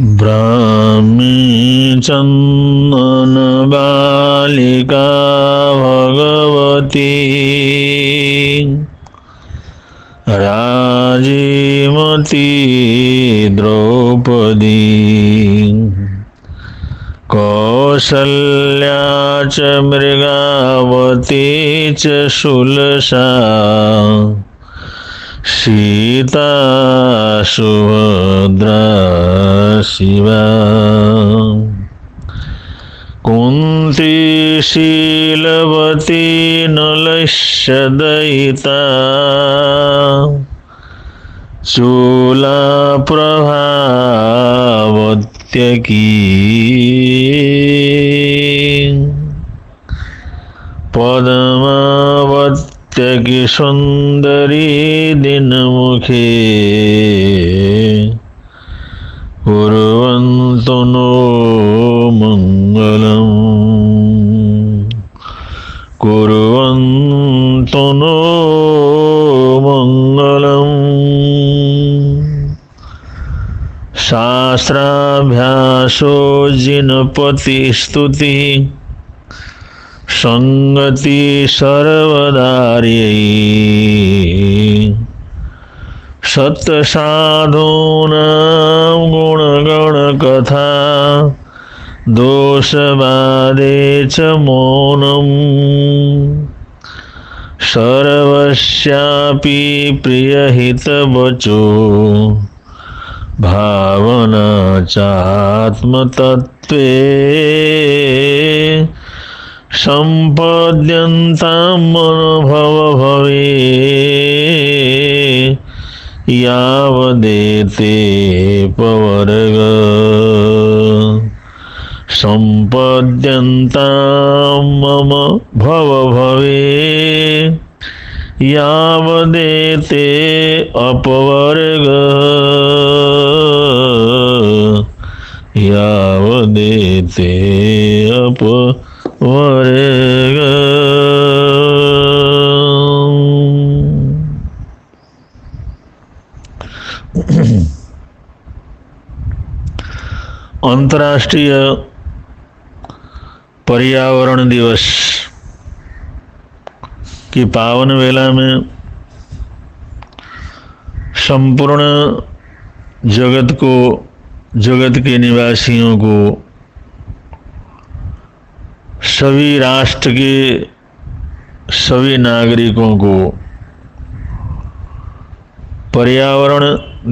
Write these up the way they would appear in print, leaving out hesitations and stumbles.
ब्राह्मी चन्दन बालिका भगवती राजीमती द्रौपदी कौसल्या च मृगावती च शूलसा सीता सुभद्रा शिवा कुन्ती शीलवती नलश्यदयिता चूला प्रभावत्यकी पद्मावत्यकी सुंदरी दिनमुखे कुर्वन्तु नो मङ्गलम् कुर्वन्तु नो मङ्गलम्। शास्त्राभ्यासो जिनपति स्तुति संगति सर्वदार्यै सत्साधूनां गुणगणकथा दोषवादे च मौनम् सर्वस्यापि प्रियहितवचो भावना चात्मतत्त्वे सम्पद्यन्तां मनोभवभवे यावदेते पवर्ग सम्पद्यन्तां मम भवभवे यावदेते अपवर्ग यावदेते अपवर्ग। अंतर्राष्ट्रीय पर्यावरण दिवस की पावन वेला में संपूर्ण जगत को, जगत के निवासियों को, सभी राष्ट्र के सभी नागरिकों को पर्यावरण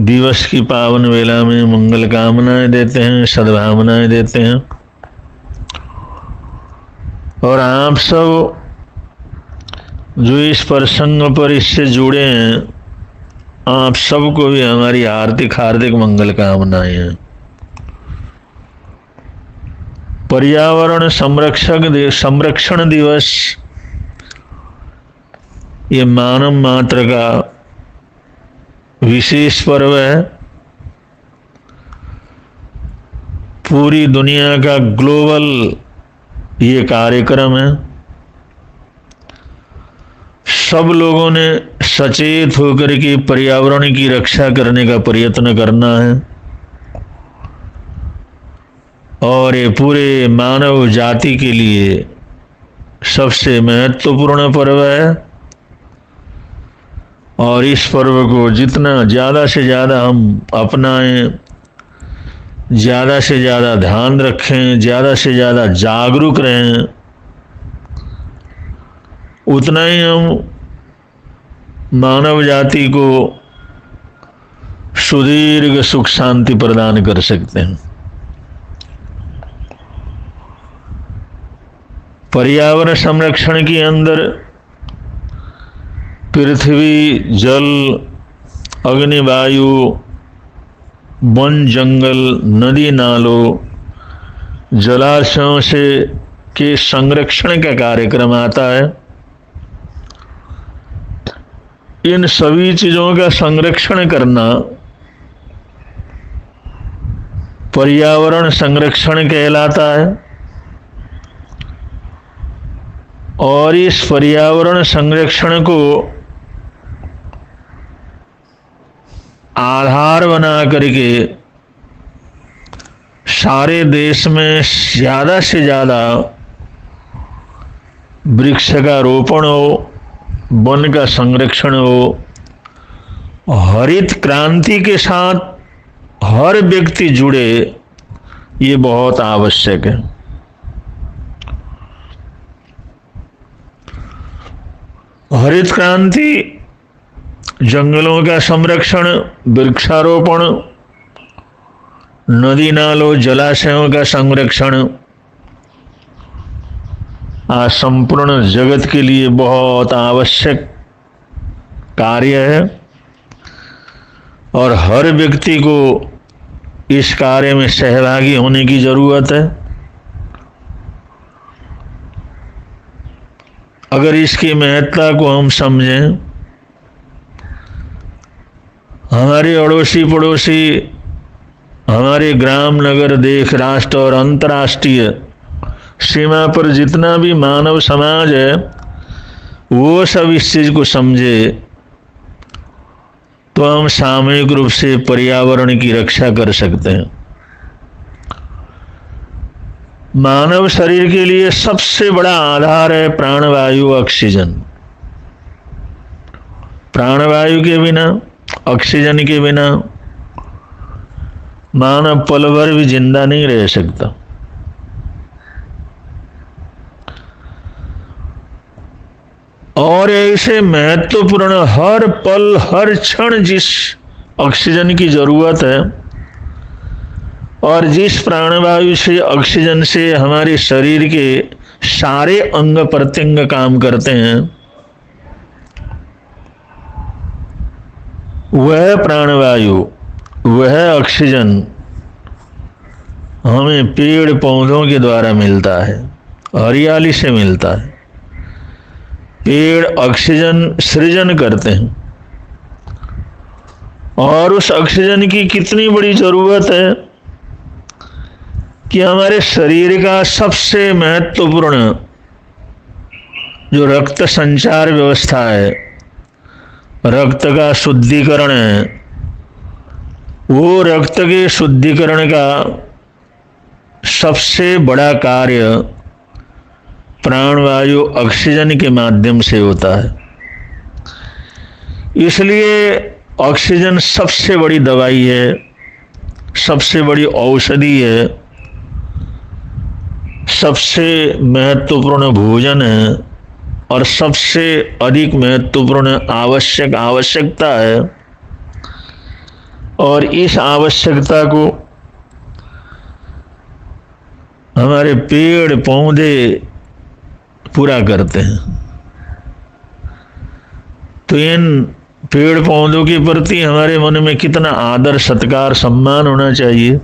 दिवस की पावन वेला में मंगल कामनाएं देते हैं, सद्भावनाएं देते हैं। और आप सब जो इस प्रसंग पर इससे जुड़े हैं, आप सबको भी हमारी हार्दिक मंगल कामनाएं हैं। पर्यावरण संरक्षण दिवस ये मानव मात्र का विशेष पर्व है। पूरी दुनिया का ग्लोबल ये कार्यक्रम है। सब लोगों ने सचेत होकर के पर्यावरण की रक्षा करने का प्रयत्न करना है और ये पूरे मानव जाति के लिए सबसे महत्वपूर्ण पर्व है। और इस पर्व को जितना ज़्यादा से ज़्यादा हम अपनाएं, ज़्यादा से ज़्यादा ध्यान रखें, ज़्यादा से ज़्यादा जागरूक रहें, उतना ही हम मानव जाति को सुदीर्घ सुख शांति प्रदान कर सकते हैं। पर्यावरण संरक्षण के अंदर पृथ्वी, जल, अग्नि, वायु, वन, जंगल, नदी, नालों, जलाशयों से के संरक्षण का कार्यक्रम आता है। इन सभी चीजों का संरक्षण करना पर्यावरण संरक्षण कहलाता है। और इस पर्यावरण संरक्षण को आधार बना करके सारे देश में ज़्यादा से ज़्यादा वृक्ष का रोपण हो, वन का संरक्षण हो। हरित क्रांति के साथ हर व्यक्ति जुड़े, ये बहुत आवश्यक है। हरित क्रांति जंगलों का संरक्षण, वृक्षारोपण, नदी नालों जलाशयों का संरक्षण आज संपूर्ण जगत के लिए बहुत आवश्यक कार्य है और हर व्यक्ति को इस कार्य में सहभागी होने की जरूरत है। अगर इसकी महत्ता को हम समझें, हमारे अड़ोसी पड़ोसी, हमारे ग्राम नगर देश राष्ट्र और अंतर्राष्ट्रीय सीमा पर जितना भी मानव समाज है, वो सब इस चीज को समझे तो हम सामूहिक रूप से पर्यावरण की रक्षा कर सकते हैं। मानव शरीर के लिए सबसे बड़ा आधार है प्राणवायु, ऑक्सीजन। प्राणवायु के बिना, ऑक्सीजन के बिना मानव पल भर भी जिंदा नहीं रह सकता। और ऐसे महत्वपूर्ण हर पल हर क्षण जिस ऑक्सीजन की जरूरत है और जिस प्राणवायु से, ऑक्सीजन से हमारे शरीर के सारे अंग प्रत्यंग काम करते हैं, वह प्राणवायु, वह ऑक्सीजन हमें पेड़ पौधों के द्वारा मिलता है, हरियाली से मिलता है। पेड़ ऑक्सीजन सृजन करते हैं और उस ऑक्सीजन की कितनी बड़ी जरूरत है कि हमारे शरीर का सबसे महत्वपूर्ण जो रक्त संचार व्यवस्था है, रक्त का शुद्धिकरण है, वो रक्त के शुद्धिकरण का सबसे बड़ा कार्य प्राणवायु ऑक्सीजन के माध्यम से होता है। इसलिए ऑक्सीजन सबसे बड़ी दवाई है, सबसे बड़ी औषधि है, सबसे महत्वपूर्ण भोजन है और सबसे अधिक महत्वपूर्ण आवश्यकता है। और इस आवश्यकता को हमारे पेड़ पौधे पूरा करते हैं। तो इन पेड़ पौधों के प्रति हमारे मन में कितना आदर, सत्कार, सम्मान होना चाहिए।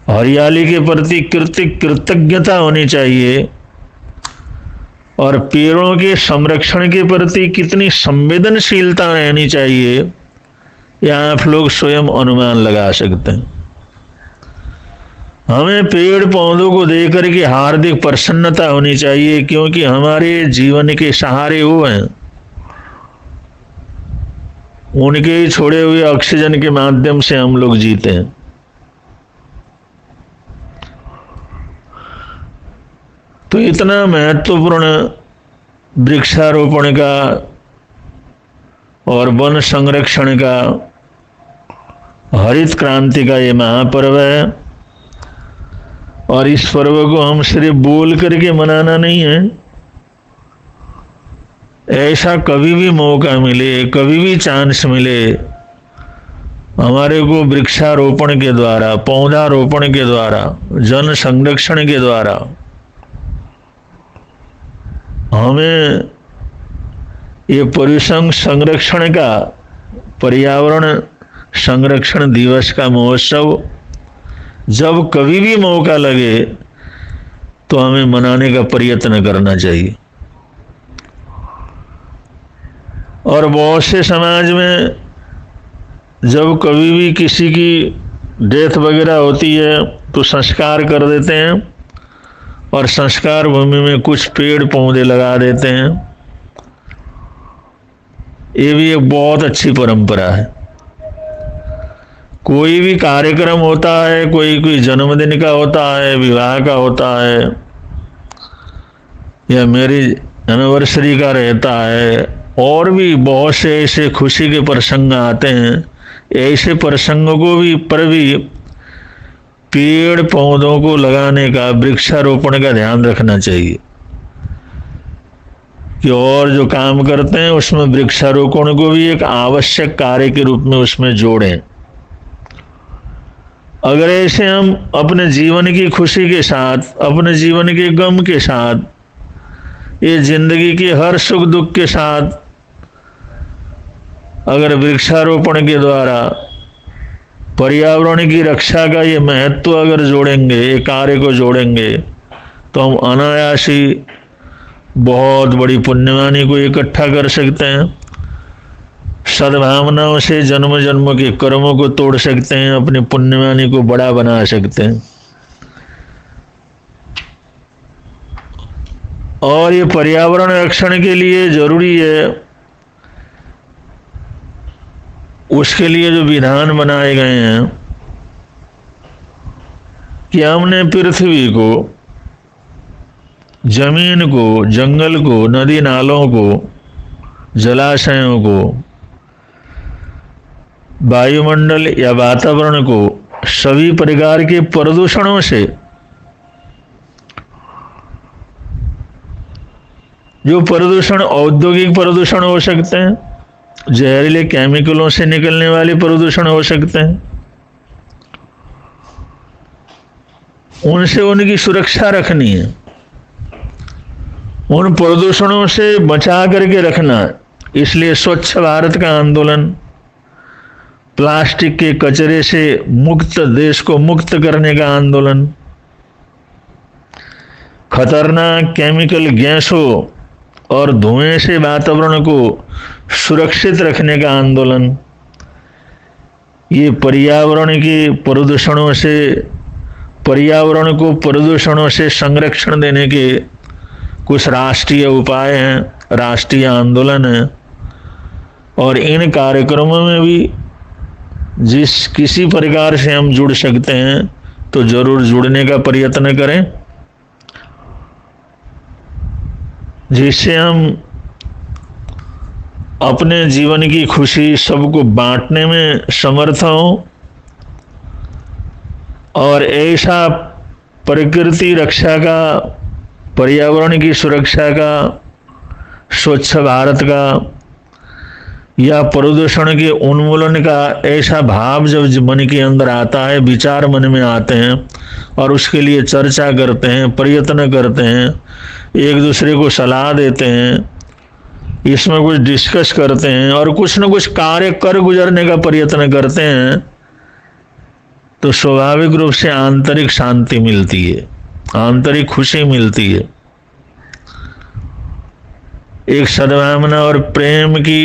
हरियाली के प्रति कृतज्ञता होनी चाहिए और पेड़ों के संरक्षण के प्रति कितनी संवेदनशीलता रहनी चाहिए, यह आप लोग स्वयं अनुमान लगा सकते हैं। हमें पेड़ पौधों को देख करके हार्दिक प्रसन्नता होनी चाहिए, क्योंकि हमारे जीवन के सहारे वो हैं। उनके ही छोड़े हुए ऑक्सीजन के माध्यम से हम लोग जीते हैं। तो इतना महत्वपूर्ण वृक्षारोपण का और वन संरक्षण का, हरित क्रांति का ये महापर्व है। और इस पर्व को हम सिर्फ बोल करके मनाना नहीं है। ऐसा कभी भी मौका मिले, कभी भी चांस मिले, हमारे को वृक्षारोपण के द्वारा, पौधारोपण के द्वारा, जन संरक्षण के द्वारा हमें ये पर्यावरण संरक्षण का, पर्यावरण संरक्षण दिवस का महोत्सव जब कभी भी मौका लगे तो हमें मनाने का प्रयत्न करना चाहिए। और बहुत से समाज में जब कभी भी किसी की डेथ वगैरह होती है तो संस्कार कर देते हैं और संस्कार भूमि में कुछ पेड़ पौधे लगा देते हैं। ये भी एक बहुत अच्छी परंपरा है। कोई भी कार्यक्रम होता है, कोई जन्मदिन का होता है, विवाह का होता है, या मैरिज एनिवर्सरी का रहता है, और भी बहुत से ऐसे खुशी के प्रसंग आते हैं, ऐसे प्रसंगों को भी पर भी पेड़ पौधों को लगाने का, वृक्षारोपण का ध्यान रखना चाहिए कि और जो काम करते हैं उसमें वृक्षारोपण को भी एक आवश्यक कार्य के रूप में उसमें जोड़ें। अगर ऐसे हम अपने जीवन की खुशी के साथ, अपने जीवन के गम के साथ, ये जिंदगी के हर सुख दुख के साथ अगर वृक्षारोपण के द्वारा पर्यावरण की रक्षा का ये महत्व अगर जोड़ेंगे, ये कार्य को जोड़ेंगे, तो हम अनायास ही बहुत बड़ी पुण्यवानी को इकट्ठा कर सकते हैं। सद्भावनाओं से जन्म जन्म के कर्मों को तोड़ सकते हैं, अपनी पुण्यवानी को बड़ा बना सकते हैं। और ये पर्यावरण रक्षण के लिए जरूरी है, उसके लिए जो विधान बनाए गए हैं कि हमने पृथ्वी को, जमीन को, जंगल को, नदी नालों को, जलाशयों को, वायुमंडल या वातावरण को सभी प्रकार के प्रदूषणों से, जो प्रदूषण औद्योगिक प्रदूषण हो सकते हैं, जहरीले केमिकलों से निकलने वाले प्रदूषण हो सकते हैं, उनसे उनकी सुरक्षा रखनी है, उन प्रदूषणों से बचा करके रखना। इसलिए स्वच्छ भारत का आंदोलन, प्लास्टिक के कचरे से मुक्त देश को मुक्त करने का आंदोलन, खतरनाक केमिकल गैसों और धुएं से वातावरण को सुरक्षित रखने का आंदोलन, ये पर्यावरण के प्रदूषणों से, पर्यावरण को प्रदूषणों से संरक्षण देने के कुछ राष्ट्रीय उपाय हैं, राष्ट्रीय आंदोलन है। और इन कार्यक्रमों में भी जिस किसी प्रकार से हम जुड़ सकते हैं तो जरूर जुड़ने का प्रयत्न करें, जिससे हम अपने जीवन की खुशी सबको बांटने में समर्थ हों और ऐसा प्रकृति रक्षा का, पर्यावरण की सुरक्षा का, स्वच्छ भारत का या प्रदूषण के उन्मूलन का ऐसा भाव जब मन के अंदर आता है, विचार मन में आते हैं और उसके लिए चर्चा करते हैं, प्रयत्न करते हैं, एक दूसरे को सलाह देते हैं, इसमें कुछ डिस्कस करते हैं और कुछ न कुछ कार्य कर गुजरने का प्रयत्न करते हैं, तो स्वाभाविक रूप से आंतरिक शांति मिलती है, आंतरिक खुशी मिलती है, एक सद्भावना और प्रेम की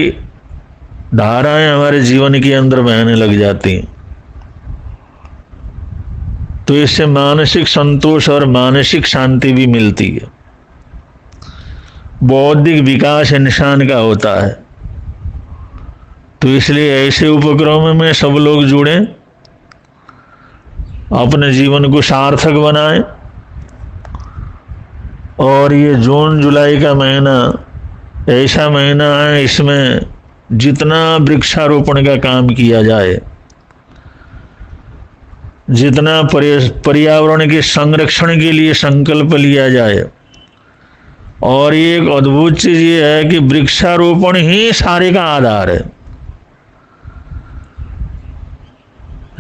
धाराएं हमारे जीवन के अंदर बहने लग जाती हैं। तो इससे मानसिक संतोष और मानसिक शांति भी मिलती है, बौद्धिक विकास इंसान का होता है। तो इसलिए ऐसे उपक्रमों में सब लोग जुड़ें, अपने जीवन को सार्थक बनाएं। और ये जून जुलाई का महीना ऐसा महीना है, इसमें जितना वृक्षारोपण का काम किया जाए, जितना पर्यावरण के संरक्षण के लिए संकल्प लिया जाए। और ये एक अद्भुत चीज ये है कि वृक्षारोपण ही सारे का आधार है।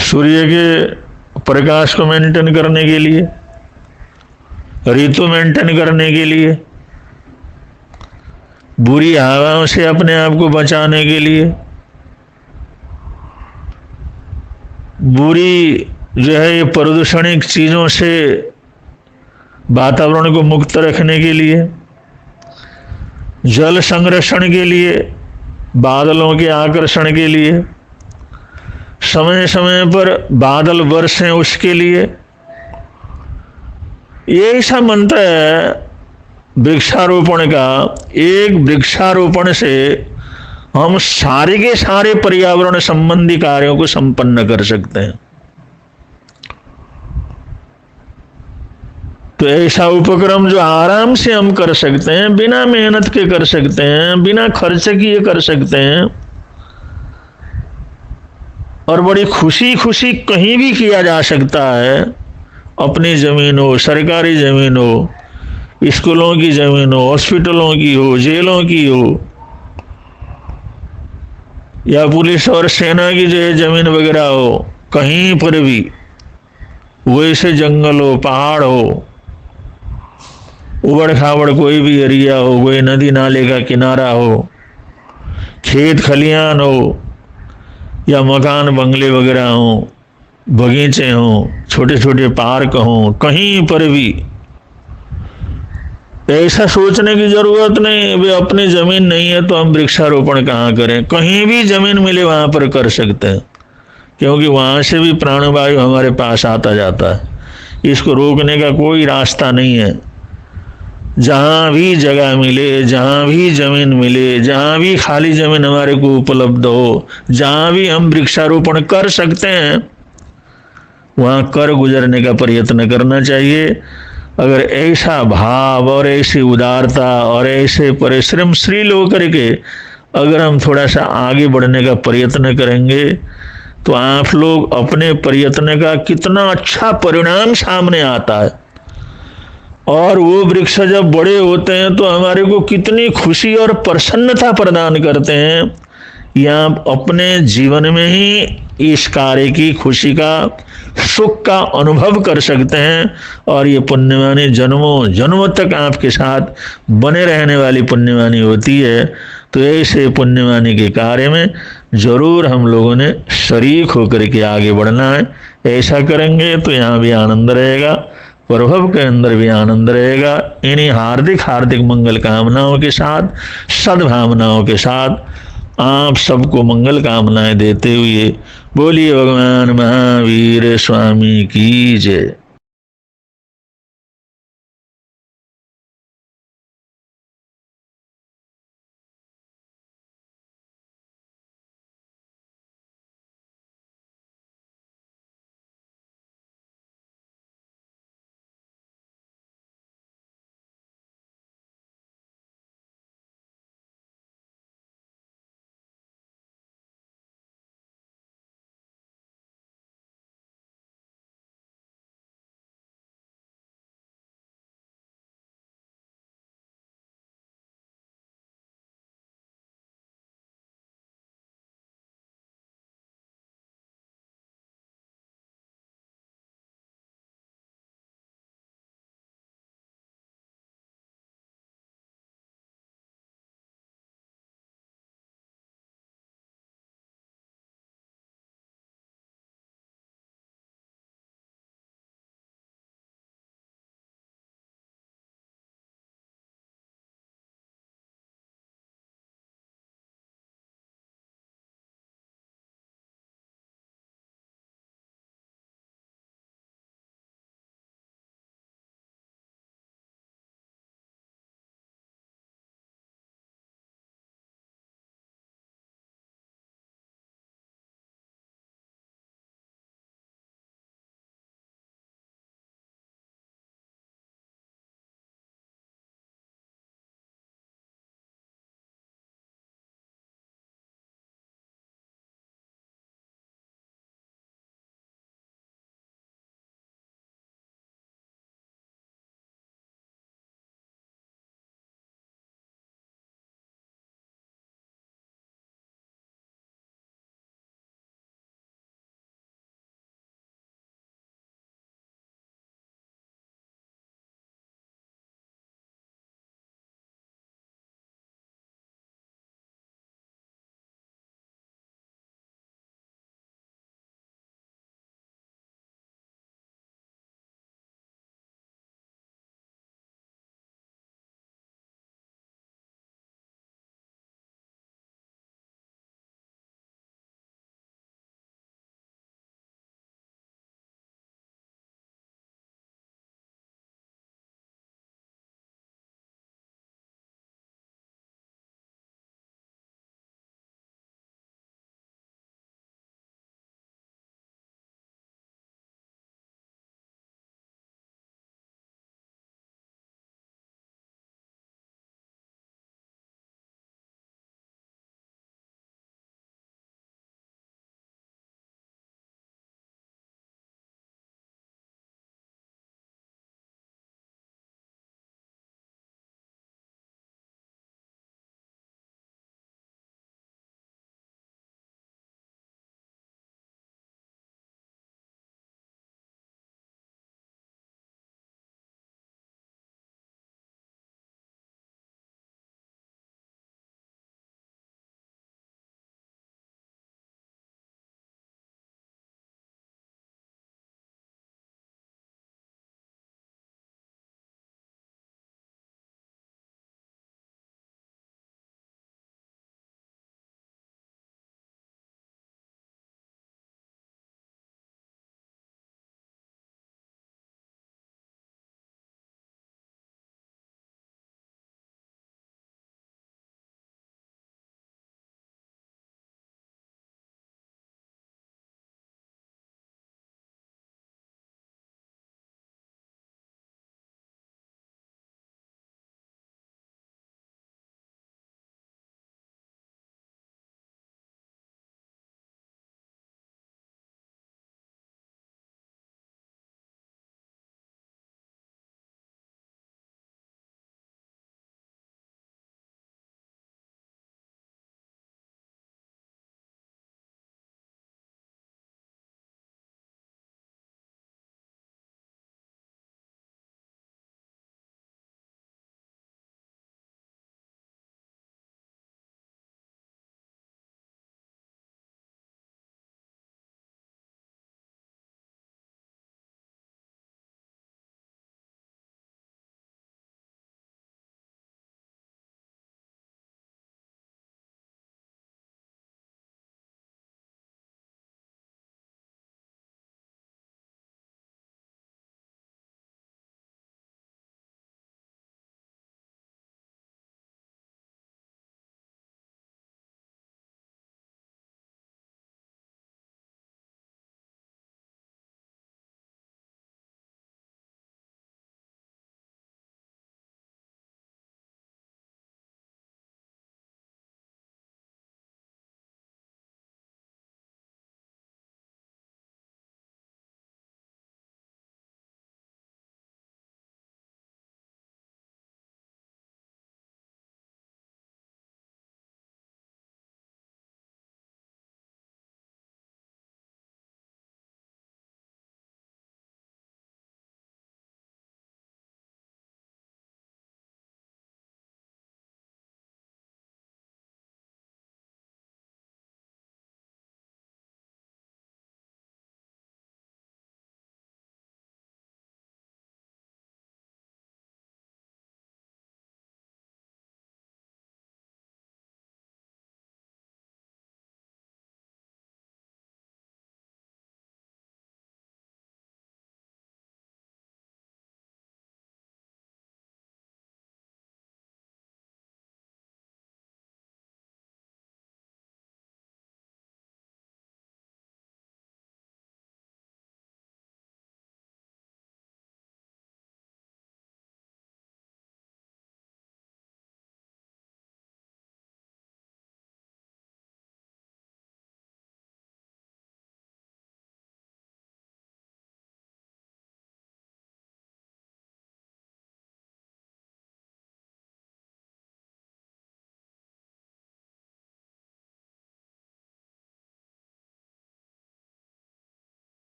सूर्य के प्रकाश को मेंटेन करने के लिए, ऋतु मेंटेन करने के लिए, बुरी हवाओं से अपने आप को बचाने के लिए, बुरी जो है ये प्रदूषणिक चीजों से वातावरण को मुक्त रखने के लिए, जल संरक्षण के लिए, बादलों के आकर्षण के लिए, समय समय पर बादल बरसें उसके लिए। ये ऐसा मंत्र है वृक्षारोपण का। एक वृक्षारोपण से हम सारे के सारे पर्यावरण संबंधी कार्यों को संपन्न कर सकते हैं। तो ऐसा उपक्रम जो आराम से हम कर सकते हैं, बिना मेहनत के कर सकते हैं, बिना खर्च किए कर सकते हैं, और बड़ी खुशी खुशी कहीं भी किया जा सकता है। अपनी जमीन हो, सरकारी जमीन हो, स्कूलों की जमीन हो, हॉस्पिटलों की हो, जेलों की हो, या पुलिस और सेना की जो है जमीन वगैरह हो, कहीं पर भी वैसे जंगल हो, पहाड़ हो, उबड़ खाबड़ कोई भी एरिया हो, कोई नदी नाले का किनारा हो, खेत खलियान हो, या मकान बंगले वगैरह हो, बगीचे हो, छोटे छोटे पार्क हो, कहीं पर भी ऐसा सोचने की जरूरत नहीं वे अपनी जमीन नहीं है तो हम वृक्षारोपण कहाँ करें। कहीं भी जमीन मिले वहां पर कर सकते हैं, क्योंकि वहां से भी प्राणवायु हमारे पास आता जाता है। इसको रोकने का कोई रास्ता नहीं है। जहां भी जगह मिले, जहां भी जमीन मिले, जहां भी खाली जमीन हमारे को उपलब्ध हो, जहां भी हम वृक्षारोपण कर सकते हैं, वहां कर गुजरने का प्रयत्न करना चाहिए। अगर ऐसा भाव और ऐसी उदारता और ऐसे परिश्रमशील होकर के अगर हम थोड़ा सा आगे बढ़ने का प्रयत्न करेंगे, तो आप लोग अपने प्रयत्न का कितना अच्छा परिणाम सामने आता है। और वो वृक्ष जब बड़े होते हैं तो हमारे को कितनी खुशी और प्रसन्नता प्रदान करते हैं। या अपने जीवन में ही इस कार्य की खुशी का, सुख का अनुभव कर सकते हैं। और ये पुण्यवानी जन्मों जन्मों तक आपके साथ बने रहने वाली पुण्यवानी होती है। तो ऐसे पुण्यवानी के कार्य में जरूर हम लोगों ने शरीक होकर के आगे बढ़ना है। ऐसा करेंगे तो यहाँ भी आनंद रहेगा, प्रभव के अंदर भी आनंद रहेगा। इन्हीं हार्दिक हार्दिक मंगल कामनाओं के साथ, सद्भावनाओं के साथ आप सबको मंगल कामनाएं देते हुए बोलिए भगवान महावीर स्वामी की जय।